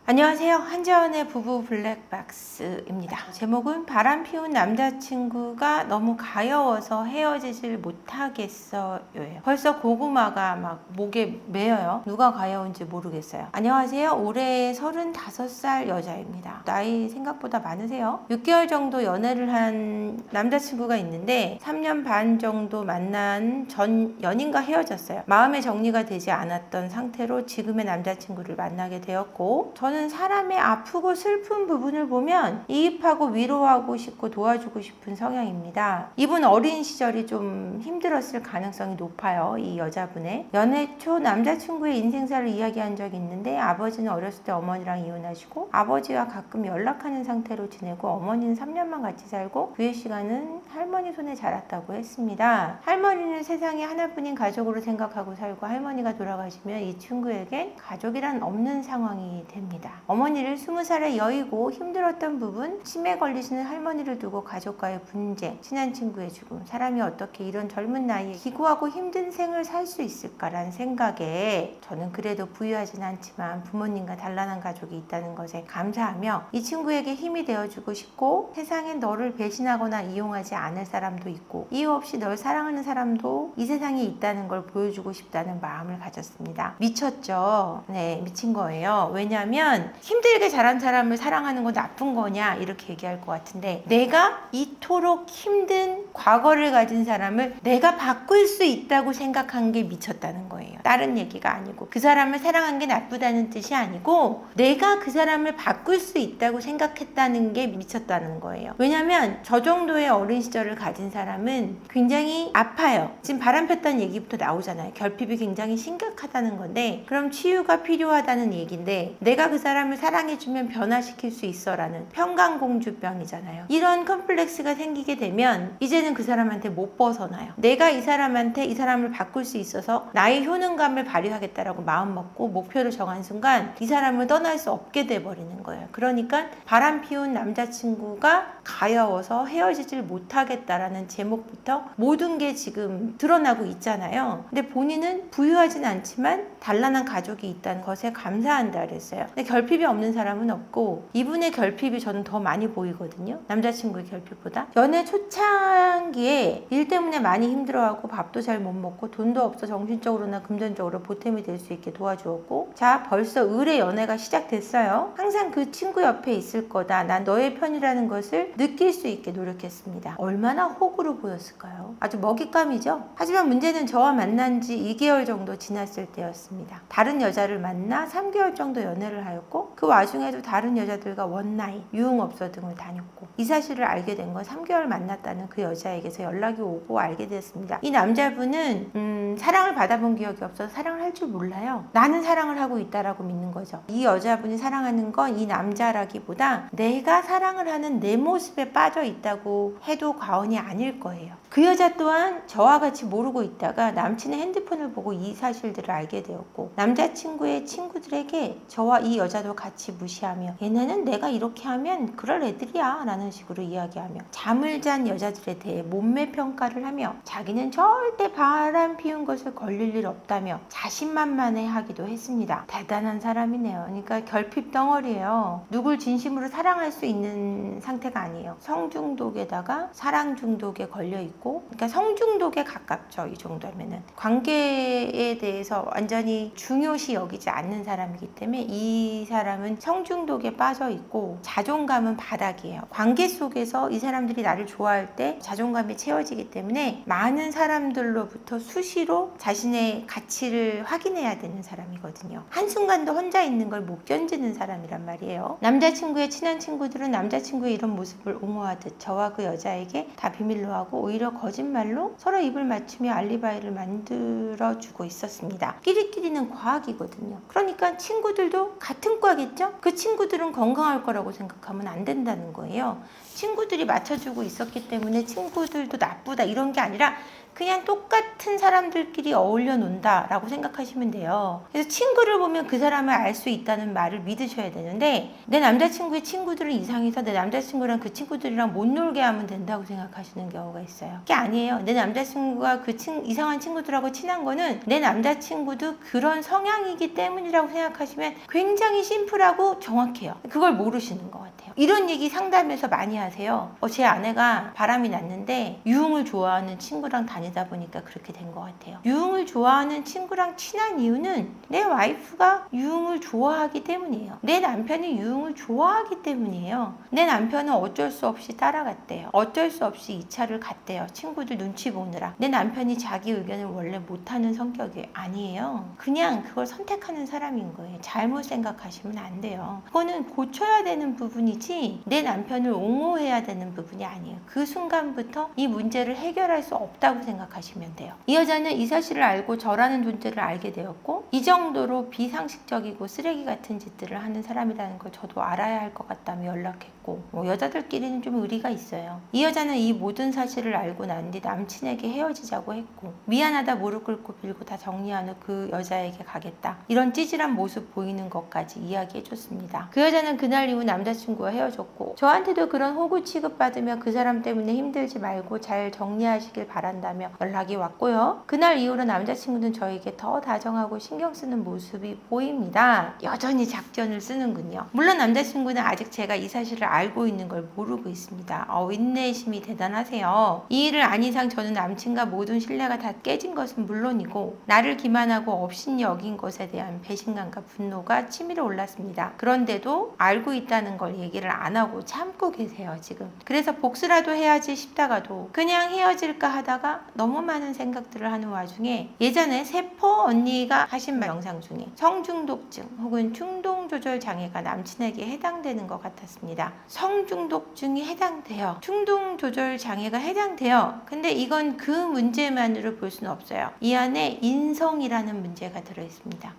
안녕하세요. 한지원의 부부 블랙박스입니다. 제목은 바람 피운 남자친구가 너무 가여워서 헤어지질 못하겠어요. 벌써 고구마가 막 목에 매여요. 누가 가여운지 모르겠어요. 안녕하세요. 올해 35살 여자입니다. 나이 생각보다 많으세요? 6개월 정도 연애를 한 남자친구가 있는데 3년 반 정도 만난 전 연인과 헤어졌어요. 마음의 정리가 되지 않았던 상태로 지금의 남자친구를 만나게 되었고, 저는 사람의 아프고 슬픈 부분을 보면 이입하고 위로하고 싶고 도와주고 싶은 성향입니다. 이분 어린 시절이 좀 힘들었을 가능성이 높아요. 이 여자분의 연애 초 남자친구의 인생사를 이야기한 적이 있는데, 아버지는 어렸을 때 어머니랑 이혼하시고 아버지와 가끔 연락하는 상태로 지내고, 어머니는 3년만 같이 살고 그 시간은 할머니 손에 자랐다고 했습니다. 할머니는 세상에 하나뿐인 가족으로 생각하고 살고, 할머니가 돌아가시면 이 친구에겐 가족이란 없는 상황이 됩니다. 어머니를 20살에 여의고 힘들었던 부분, 치매 걸리시는 할머니를 두고 가족과의 분쟁, 친한 친구의 죽음, 사람이 어떻게 이런 젊은 나이에 기구하고 힘든 생을 살 수 있을까라는 생각에, 저는 그래도 부유하진 않지만 부모님과 단란한 가족이 있다는 것에 감사하며 이 친구에게 힘이 되어주고 싶고, 세상엔 너를 배신하거나 이용하지 않을 사람도 있고 이유 없이 널 사랑하는 사람도 이 세상에 있다는 걸 보여주고 싶다는 마음을 가졌습니다. 미쳤죠? 네, 미친 거예요. 왜냐하면 힘들게 자란 사람을 사랑하는 건 나쁜 거냐 이렇게 얘기할 것 같은데, 내가 이토록 힘든 과거를 가진 사람을 내가 바꿀 수 있다고 생각한 게 미쳤다는 거예요. 다른 얘기가 아니고, 그 사람을 사랑한 게 나쁘다는 뜻이 아니고 내가 그 사람을 바꿀 수 있다고 생각했다는 게 미쳤다는 거예요. 왜냐면 저 정도의 어린 시절을 가진 사람은 굉장히 아파요. 지금 바람 폈다는 얘기부터 나오잖아요. 결핍이 굉장히 심각하다는 건데, 그럼 치유가 필요하다는 얘기인데, 내가 그 사람을 사랑해주면 변화시킬 수 있어 라는 평강공주병이잖아요. 이런 컴플렉스가 생기게 되면 이제는 그 사람한테 못 벗어나요. 내가 이 사람한테 이 사람을 바꿀 수 있어서 나의 효능감을 발휘하겠다라고 마음먹고 목표를 정한 순간 이 사람을 떠날 수 없게 돼버리는 거예요. 그러니까 바람 피운 남자친구가 가여워서 헤어지질 못하겠다라는 제목부터 모든 게 지금 드러나고 있잖아요. 근데 본인은 부유하진 않지만 단란한 가족이 있다는 것에 감사한다 그랬어요. 근데 결핍이 없는 사람은 없고, 이분의 결핍이 저는 더 많이 보이거든요. 남자친구의 결핍보다. 연애 초창기에 일 때문에 많이 힘들어하고 밥도 잘 못 먹고 돈도 없어 정신적으로나 금전적으로 보탬이 될 수 있게 도와주었고, 자, 벌써 을의 연애가 시작됐어요. 항상 그 친구 옆에 있을 거다, 난 너의 편이라는 것을 느낄 수 있게 노력했습니다. 얼마나 호구로 보였을까요? 아주 먹잇감이죠. 하지만 문제는 저와 만난 지 2개월 정도 지났을 때였습니다. 다른 여자를 만나 3개월 정도 연애를 하였고, 그 와중에도 다른 여자들과 원나잇, 유흥업소 등을 다녔고, 이 사실을 알게 된 건 3개월 만났다는 그 여자에게서 연락이 오고 알게 됐습니다. 이 남자분은 사랑을 받아본 기억이 없어서 사랑을 할 줄 몰라요. 나는 사랑을 하고 있다라고 믿는 거죠. 이 여자분이 사랑하는 건 이 남자라기보다 내가 사랑을 하는 내 모습에 빠져 있다고 해도 과언이 아닐 거예요. 그 여자 또한 저와 같이 모르고 있다가 남친의 핸드폰을 보고 이 사실들을 알게 되었고, 남자친구의 친구들에게 저와 이 여자도 같이 무시하며, 얘네는 내가 이렇게 하면 그럴 애들이야 라는 식으로 이야기하며, 잠을 잔 여자들에 대해 몸매 평가를 하며, 자기는 절대 바람 피운 것을 걸릴 일 없다며 자신만만해 하기도 했습니다. 대단한 사람이네요. 그러니까 결핍 덩어리예요. 누굴 진심으로 사랑할 수 있는 상태가 아니에요. 성중독에다가 사랑 중독에 걸려있고, 그러니까 성중독에 가깝죠. 이 정도면은 관계에 대해서 완전히 중요시 여기지 않는 사람이기 때문에 이 사람은 성중독에 빠져 있고, 자존감은 바닥이에요. 관계 속에서 이 사람들이 나를 좋아할 때 자존감이 채워지기 때문에 많은 사람들로부터 수시로 자신의 가치를 확인해야 되는 사람이거든요. 한순간도 혼자 있는 걸 못 견디는 사람이란 말이에요. 남자친구의 친한 친구들은 남자친구의 이런 모습을 옹호하듯 저와 그 여자에게 다 비밀로 하고, 오히려 거짓말로 서로 입을 맞추며 알리바이를 만들어주고 있었습니다. 끼리끼리는 과학이거든요. 그러니까 친구들도 같은 과겠죠? 그 친구들은 건강할 거라고 생각하면 안 된다는 거예요. 친구들이 맞춰주고 있었기 때문에 친구들도 나쁘다 이런 게 아니라, 그냥 똑같은 사람들끼리 어울려 논다라고 생각하시면 돼요. 그래서 친구를 보면 그 사람을 알 수 있다는 말을 믿으셔야 되는데, 내 남자친구의 친구들은 이상해서 내 남자친구랑 그 친구들이랑 못 놀게 하면 된다고 생각하시는 경우가 있어요. 그게 아니에요. 내 남자친구가 그 이상한 친구들하고 친한 거는 내 남자친구도 그런 성향이기 때문이라고 생각하시면 굉장히 심플하고 정확해요. 그걸 모르시는 것 같아요. 이런 얘기 상담에서 많이 하세요. 제 아내가 바람이 났는데 유흥을 좋아하는 친구랑 다니다 보니까 그렇게 된 것 같아요. 유흥을 좋아하는 친구랑 친한 이유는 내 와이프가 유흥을 좋아하기 때문이에요. 내 남편이 유흥을 좋아하기 때문이에요. 내 남편은 어쩔 수 없이 따라갔대요. 어쩔 수 없이 2차를 갔대요. 친구들 눈치 보느라. 내 남편이 자기 의견을 원래 못하는 성격이 아니에요. 그냥 그걸 선택하는 사람인 거예요. 잘못 생각하시면 안 돼요. 그거는 고쳐야 되는 부분이지 내 남편을 옹호해야 되는 부분이 아니에요. 그 순간부터 이 문제를 해결할 수 없다고 생각하시면 돼요. 이 여자는 이 사실을 알고 저라는 존재를 알게 되었고, 이 정도로 비상식적이고 쓰레기 같은 짓들을 하는 사람이라는 걸 저도 알아야 할 것 같다며 연락했고, 여자들끼리는 좀 의리가 있어요. 이 여자는 이 모든 사실을 알고 난 뒤 남친에게 헤어지자고 했고, 미안하다 무릎 꿇고 빌고 다 정리한 후 그 여자에게 가겠다, 이런 찌질한 모습 보이는 것까지 이야기해줬습니다. 그 여자는 그날 이후 남자친구와 헤어졌고, 저한테도 그런 호구 취급받으며 그 사람 때문에 힘들지 말고 잘 정리하시길 바란다며 연락이 왔고요. 그날 이후로 남자친구는 저에게 더 다정하고 신경 쓰는 모습이 보입니다. 여전히 작전을 쓰는군요. 물론 남자친구는 아직 제가 이 사실을 알고 있는 걸 모르고 있습니다. 인내심이 대단하세요. 이 일을 안 이상 저는 남친과 모든 신뢰가 다 깨진 것은 물론이고, 나를 기만하고 업신 여긴 것에 대한 배신감과 분노가 치밀어 올랐습니다. 그런데도 알고 있다는 걸 얘기를 안 하고 참고 계세요, 지금. 그래서 복수라도 해야지 싶다가도 그냥 헤어질까 하다가 너무 많은 생각들을 하는 와중에, 예전에 세포 언니가 하신 영상 중에 성중독증 혹은 충동조절 장애가 남친에게 해당되는 것 같았습니다. 성중독증이 해당돼요. 충동조절 장애가 해당돼요. 근데 이건 그 문제만으로 볼 수는 없어요. 이 안에 인성이라는 문제가 들어있습니다.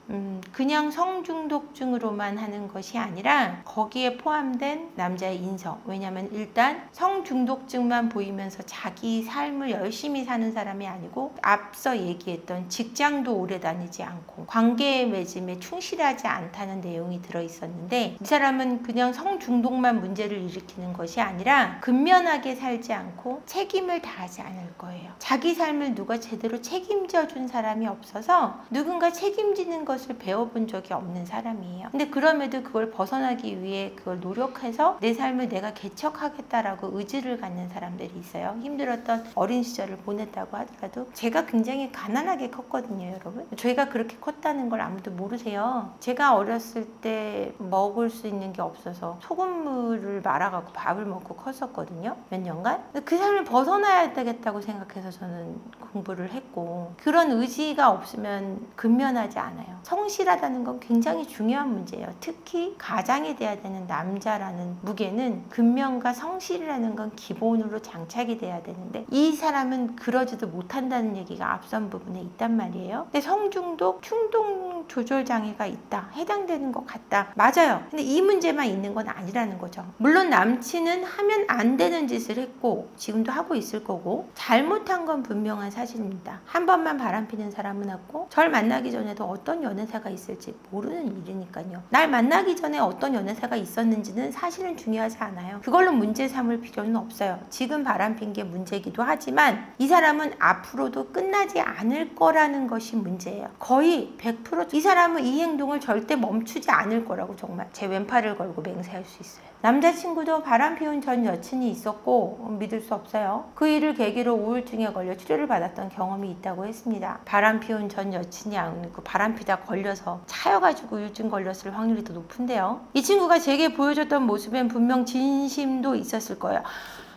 그냥 성중독증으로만 하는 것이 아니라 거기에 포함된 남자의 인성. 왜냐면 일단 성중독증만 보이면서 자기 삶을 열심히 사는 사람이 아니고, 앞서 얘기했던 직장도 오래 다니지 않고 관계 맺음에 충실하지 않다는 내용이 들어있었는데, 이 사람은 그냥 성중독만 문제를 일으키는 것이 아니라 근면하게 살지 않고 책임을 다하지 않을 거예요. 자기 삶을 누가 제대로 책임져 준 사람이 없어서 누군가 책임지는 것을 배워본 적이 없는 사람이에요. 근데 그럼에도 그걸 벗어나기 위해 그걸 노력해서 내 삶을 내가 개척하겠다라고 의지를 갖는 사람들이 있어요. 힘들었던 어린 시절을 보냈다고 하더라도. 제가 굉장히 가난하게 컸거든요, 여러분. 저희가 그렇게 컸다는 걸 아무도 모르세요. 제가 어렸을 때 먹을 수 있는 게 없어서 소금물을 말아갖고 밥을 먹고 컸었거든요, 몇 년간. 그 삶을 벗어나야 되겠다고 생각해서 저는 공부를 했고, 그런 의지가 없으면 근면하지 않아요. 성실하다는 건 굉장히 중요한 문제예요. 특히 가장이 돼야 되는 남자라는 무게는 근면과 성실이라는 건 기본으로 장착이 돼야 되는데, 이 사람은 그러지도 못한다는 얘기가 앞선 부분에 있단 말이에요. 근데 성중독, 충동 조절 장애가 있다, 해당되는 것 같다, 맞아요. 근데 이 문제만 있는 건 아니라는 거죠. 물론 남친은 하면 안 되는 짓을 했고 지금도 하고 있을 거고, 잘못한 건 분명한 사실입니다. 한 번만 바람피는 사람은 없고, 절 만나기 전에도 어떤 연애사가 있을지 모르는 일이니까요. 날 만나기 전에 어떤 연애사가 있었는지는 사실은 중요하지 않아요. 그걸로 문제 삼을 필요는 없어요. 지금 바람핀 게 문제이기도 하지만 이 사람은 앞으로도 끝나지 않을 거라는 것이 문제예요. 거의 100% 이 사람은 이 행동을 절대 멈추지 않을 거라고 정말 제 왼팔을 걸고 맹세할 수 있어요. 남자친구도 바람피운 전 여친이 있었고 믿을 수 없어요. 그 일을 계기로 우울증에 걸려 치료를 받았던 경험이 있다고 했습니다. 바람피운 전 여친이 아니고 바람피다 걸려서 차여가지고 우울증 걸렸을 확률이 더 높은데요. 이 친구가 제게 보여줬던 모습엔 분명 진심도 있었을 거예요.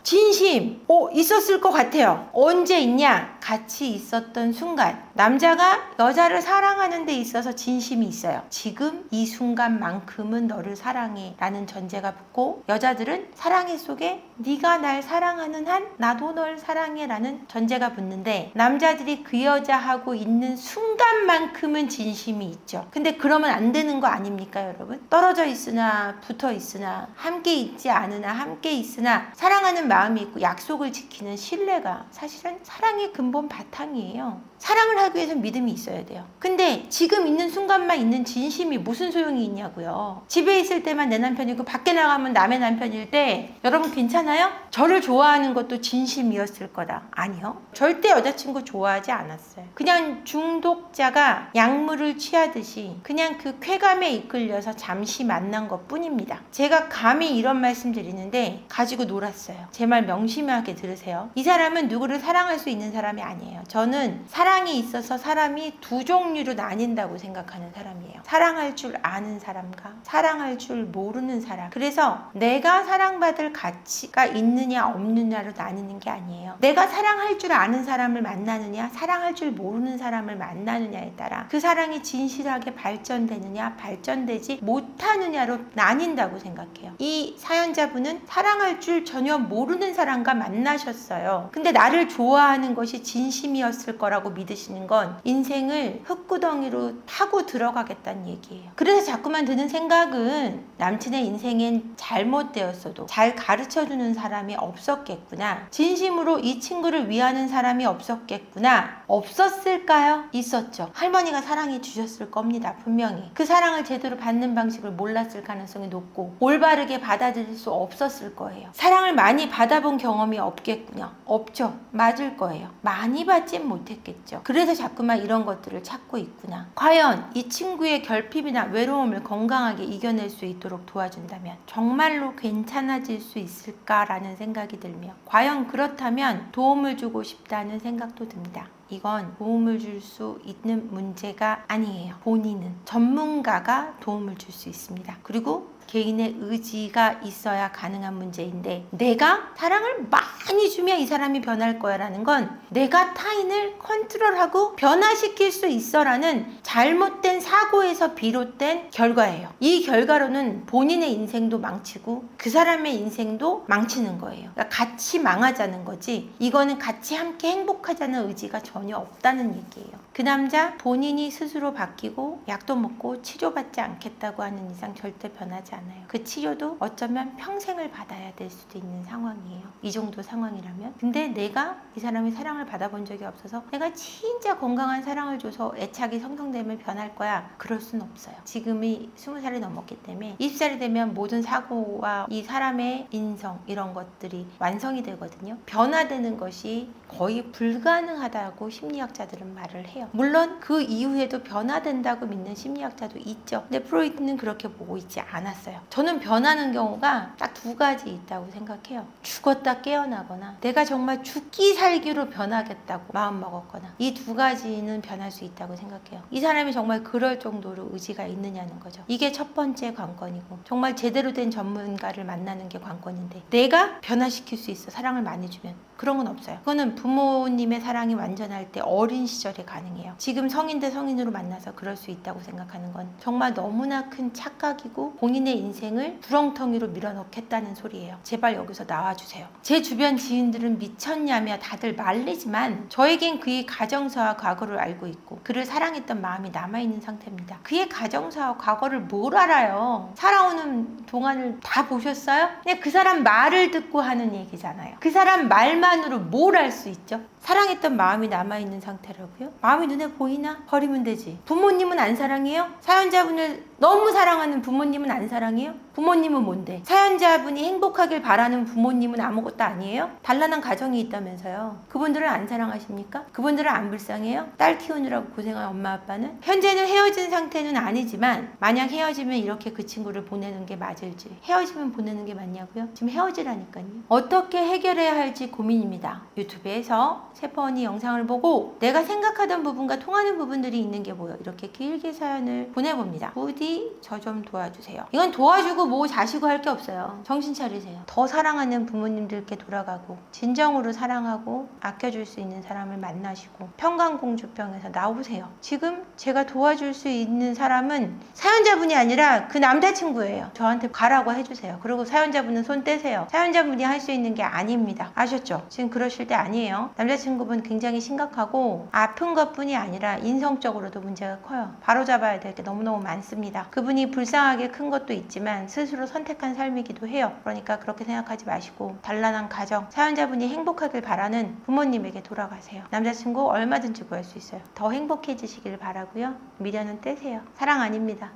진심! 있었을 것 같아요. 언제 있냐? 같이 있었던 순간. 남자가 여자를 사랑하는 데 있어서 진심이 있어요. 지금 이 순간만큼은 너를 사랑해 라는 전제가 붙고, 여자들은 사랑의 속에 네가 날 사랑하는 한 나도 널 사랑해 라는 전제가 붙는데, 남자들이 그 여자하고 있는 순간만큼은 진심이 있죠. 근데 그러면 안 되는 거 아닙니까 여러분? 떨어져 있으나 붙어 있으나 함께 있지 않으나 함께 있으나 사랑하는 마음이 있고 약속을 지키는 신뢰가 사실은 사랑의 근본 바탕이에요. 사랑을 하기 위해서는 믿음이 있어야 돼요. 근데 지금 있는 순간만 있는 진심이 무슨 소용이 있냐고요. 집에 있을 때만 내 남편이고 밖에 나가면 남의 남편일 때 여러분 괜찮아요? 저를 좋아하는 것도 진심이었을 거다. 아니요. 절대 여자친구 좋아하지 않았어요. 그냥 중독자가 약물을 취하듯이 그냥 그 쾌감에 이끌려서 잠시 만난 것 뿐입니다. 제가 감히 이런 말씀 드리는데 가지고 놀았어요. 제 말 명심하게 들으세요. 이 사람은 누구를 사랑할 수 있는 사람이 아니에요. 저는 사랑이 있어서 사람이 두 종류로 나뉜다고 생각하는 사람이에요. 사랑할 줄 아는 사람과 사랑할 줄 모르는 사람. 그래서 내가 사랑받을 가치가 있느냐 없느냐로 나뉘는 게 아니에요. 내가 사랑할 줄 아는 사람을 만나느냐 사랑할 줄 모르는 사람을 만나느냐에 따라 그 사랑이 진실하게 발전되느냐 발전되지 못하느냐로 나뉜다고 생각해요. 이 사연자분은 사랑할 줄 전혀 모르는 사람과 만나셨어요. 근데 나를 좋아하는 것이 진심이었을 거라고 믿으시는 건 인생을 흙구덩이로 타고 들어가겠다는 얘기예요. 그래서 자꾸만 드는 생각은 남친의 인생엔 잘못되었어도 잘 가르쳐주는 사람이 없었겠구나. 진심으로 이 친구를 위하는 사람이 없었겠구나. 없었을까요? 있었죠. 할머니가 사랑해 주셨을 겁니다. 분명히. 그 사랑을 제대로 받는 방식을 몰랐을 가능성이 높고 올바르게 받아들일 수 없었을 거예요. 사랑을 많이 받아본 경험이 없겠구나. 없죠. 맞을 거예요. 많이 받진 못했겠죠. 그래서 자꾸만 이런 것들을 찾고 있구나. 과연 이 친구의 결핍이나 외로움을 건강하게 이겨낼 수 있도록 도와준다면 정말로 괜찮아질 수 있을까라는 생각이 들며, 과연 그렇다면 도움을 주고 싶다는 생각도 듭니다. 이건 도움을 줄 수 있는 문제가 아니에요. 본인은 전문가가 도움을 줄 수 있습니다. 그리고 개인의 의지가 있어야 가능한 문제인데, 내가 사랑을 많이 주면 이 사람이 변할 거야 라는 건 내가 타인을 컨트롤하고 변화시킬 수 있어 라는 잘못된 사고에서 비롯된 결과예요. 이 결과로는 본인의 인생도 망치고 그 사람의 인생도 망치는 거예요. 그러니까 같이 망하자는 거지, 이거는 같이 함께 행복하자는 의지가 전혀 없다는 얘기예요. 그 남자 본인이 스스로 바뀌고 약도 먹고 치료받지 않겠다고 하는 이상 절대 변하지 않아요. 그 치료도 어쩌면 평생을 받아야 될 수도 있는 상황이에요. 이 정도 상황이라면. 근데 내가 이 사람의 사랑을 받아본 적이 없어서 내가 진짜 건강한 사랑을 줘서 애착이 성성되면 변할 거야, 그럴 순 없어요. 지금이 20살이 넘었기 때문에 20살이 되면 모든 사고와 이 사람의 인성 이런 것들이 완성이 되거든요. 변화되는 것이 거의 불가능하다고 심리학자들은 말을 해요. 물론 그 이후에도 변화된다고 믿는 심리학자도 있죠. 근데 프로이트는 그렇게 보고 있지 않았어요. 저는 변하는 경우가 딱 두 가지 있다고 생각해요. 죽었다 깨어나거나 내가 정말 죽기 살기로 변하겠다고 마음먹었거나, 이 두 가지는 변할 수 있다고 생각해요. 이 사람이 정말 그럴 정도로 의지가 있느냐는 거죠. 이게 첫 번째 관건이고, 정말 제대로 된 전문가를 만나는 게 관건인데, 내가 변화시킬 수 있어 사랑을 많이 주면. 그런 건 없어요. 그거는 부모님의 사랑이 완전할 때 어린 시절에 가능해요. 지금 성인 대 성인으로 만나서 그럴 수 있다고 생각하는 건 정말 너무나 큰 착각이고 본인의 인생을 구렁텅이로 밀어넣겠다는 소리예요. 제발 여기서 나와주세요. 제 주변 지인들은 미쳤냐며 다들 말리지만 저에겐 그의 가정사와 과거를 알고 있고 그를 사랑했던 마음이 남아있는 상태입니다. 그의 가정사와 과거를 뭘 알아요? 살아오는 동안을 다 보셨어요? 그냥 그 사람 말을 듣고 하는 얘기잖아요. 그 사람 말만으로 뭘 알 수 있죠? 사랑했던 마음이 남아있는 상태라고요? 마음이 눈에 보이나? 버리면 되지. 부모님은 안 사랑해요? 사연자분을 너무 사랑하는 부모님은 안 사랑해요? 부모님은 뭔데? 사연자분이 행복하길 바라는 부모님은 아무것도 아니에요? 단란한 가정이 있다면서요. 그분들을 안 사랑하십니까? 그분들을 안 불쌍해요? 딸 키우느라고 고생한 엄마 아빠는? 현재는 헤어진 상태는 아니지만 만약 헤어지면 이렇게 그 친구를 보내는 게 맞을지, 헤어지면 보내는 게 맞냐고요? 지금 헤어지라니까요. 어떻게 해결해야 할지 고민입니다. 유튜브에서 세퍼 언니 영상을 보고 내가 생각하던 부분과 통하는 부분들이 있는 게 뭐예요? 이렇게 길게 사연을 보내봅니다. 부디 저 좀 도와주세요. 이건 도와주고 뭐 자시고 할 게 없어요. 정신 차리세요. 더 사랑하는 부모님들께 돌아가고 진정으로 사랑하고 아껴줄 수 있는 사람을 만나시고 평강공주병에서 나오세요. 지금 제가 도와줄 수 있는 사람은 사연자분이 아니라 그 남자친구예요. 저한테 가라고 해주세요. 그리고 사연자분은 손 떼세요. 사연자분이 할 수 있는 게 아닙니다. 아셨죠? 지금 그러실 때 아니에요. 남자친구분 굉장히 심각하고 아픈 것뿐이 아니라 인성적으로도 문제가 커요. 바로잡아야 될 게 너무너무 많습니다. 그분이 불쌍하게 큰 것도 있지만 스스로 선택한 삶이기도 해요. 그러니까 그렇게 생각하지 마시고 단란한 가정, 사연자분이 행복하길 바라는 부모님에게 돌아가세요. 남자친구 얼마든지 구할 수 있어요. 더 행복해지시길 바라고요. 미련은 떼세요. 사랑 아닙니다.